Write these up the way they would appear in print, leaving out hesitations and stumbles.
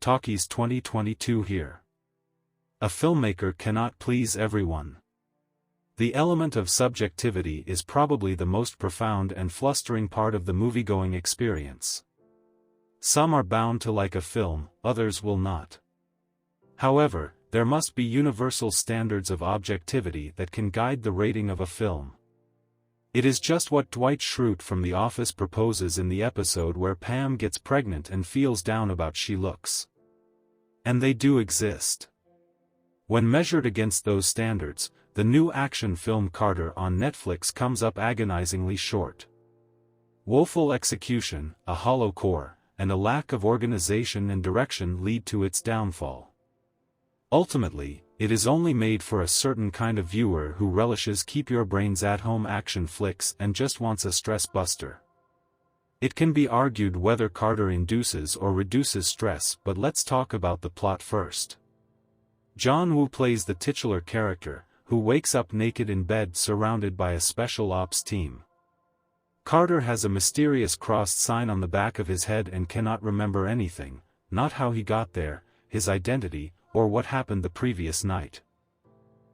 Talkies 2022 here. A filmmaker cannot please everyone. The element of subjectivity is probably the most profound and flustering part of the movie-going experience. Some are bound to like a film, others will not. However, there must be universal standards of objectivity that can guide the rating of a film. It is just what Dwight Schrute from The Office proposes in the episode where Pam gets pregnant and feels down about she looks. And they do exist. When measured against those standards, the new action film Carter on Netflix comes up agonizingly short. Woeful execution, a hollow core, and a lack of organization and direction lead to its downfall. Ultimately, it is only made for a certain kind of viewer who relishes keep-your-brains-at-home action flicks and just wants a stress buster. It can be argued whether Carter induces or reduces stress, but let's talk about the plot first. John Woo plays the titular character, who wakes up naked in bed surrounded by a special ops team. Carter has a mysterious crossed sign on the back of his head and cannot remember anything, not how he got there, his identity, or what happened the previous night.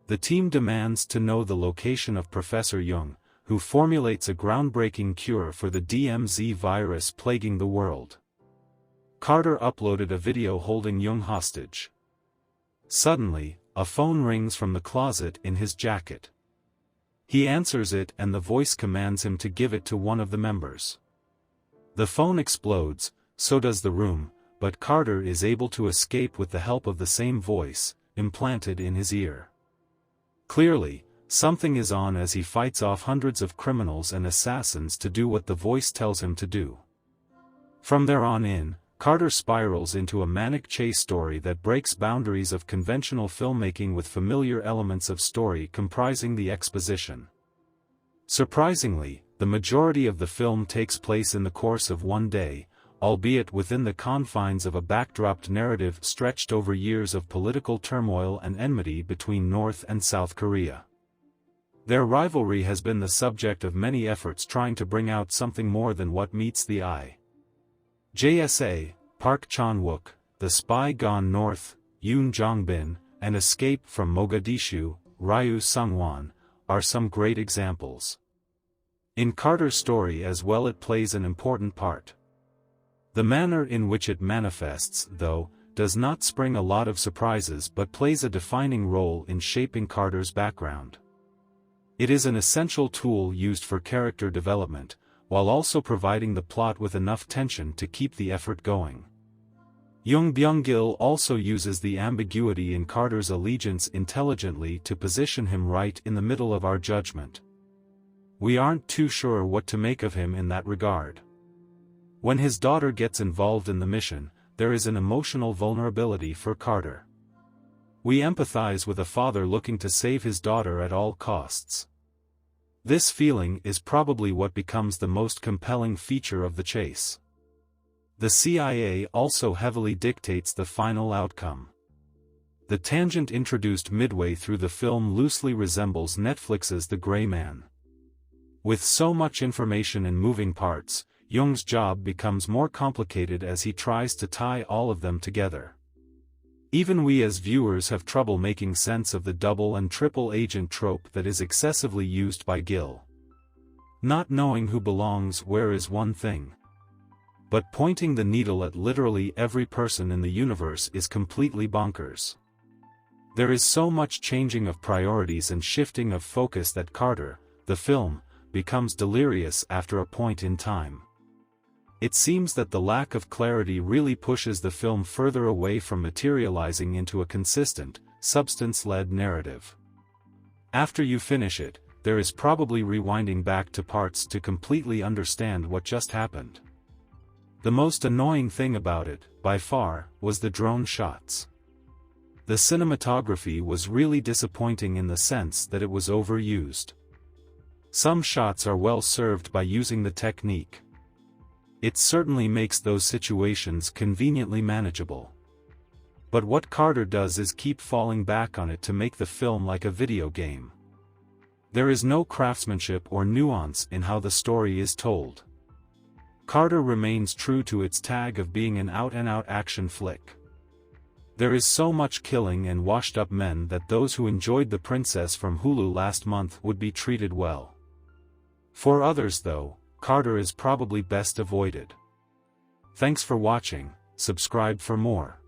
The team demands to know the location of Professor Jung, who formulates a groundbreaking cure for the DMZ virus plaguing the world. Carter uploaded a video holding Jung hostage. Suddenly, a phone rings from the closet in his jacket. He answers it and the voice commands him to give it to one of the members. The phone explodes, so does the room, but Carter is able to escape with the help of the same voice, implanted in his ear. Clearly, something is on as he fights off hundreds of criminals and assassins to do what the voice tells him to do. From there on in, Carter spirals into a manic chase story that breaks boundaries of conventional filmmaking with familiar elements of story comprising the exposition. Surprisingly, the majority of the film takes place in the course of one day, albeit within the confines of a backdropped narrative stretched over years of political turmoil and enmity between North and South Korea. Their rivalry has been the subject of many efforts trying to bring out something more than what meets the eye. JSA, Park Chan-wook, The Spy Gone North, Yoon Jong-bin, and Escape from Mogadishu, Ryu Sung-won, are some great examples. In Carter's story as well it plays an important part. The manner in which it manifests, though, does not spring a lot of surprises but plays a defining role in shaping Carter's background. It is an essential tool used for character development, while also providing the plot with enough tension to keep the effort going. Jung Byung-gil also uses the ambiguity in Carter's allegiance intelligently to position him right in the middle of our judgment. We aren't too sure what to make of him in that regard. When his daughter gets involved in the mission, there is an emotional vulnerability for Carter. We empathize with a father looking to save his daughter at all costs. This feeling is probably what becomes the most compelling feature of the chase. The CIA also heavily dictates the final outcome. The tangent introduced midway through the film loosely resembles Netflix's The Gray Man. With so much information and moving parts, Jung's job becomes more complicated as he tries to tie all of them together. Even we as viewers have trouble making sense of the double and triple agent trope that is excessively used by Gil. Not knowing who belongs where is one thing. But pointing the needle at literally every person in the universe is completely bonkers. There is so much changing of priorities and shifting of focus that Carter, the film, becomes delirious after a point in time. It seems that the lack of clarity really pushes the film further away from materializing into a consistent, substance-led narrative. After you finish it, there is probably rewinding back to parts to completely understand what just happened. The most annoying thing about it, by far, was the drone shots. The cinematography was really disappointing in the sense that it was overused. Some shots are well served by using the technique. It certainly makes those situations conveniently manageable. But what Carter does is keep falling back on it to make the film like a video game. There is no craftsmanship or nuance in how the story is told. Carter remains true to its tag of being an out-and-out action flick. There is so much killing and washed-up men that those who enjoyed The Princess from Hulu last month would be treated well. For others though, Carter is probably best avoided. Thanks for watching, subscribe for more.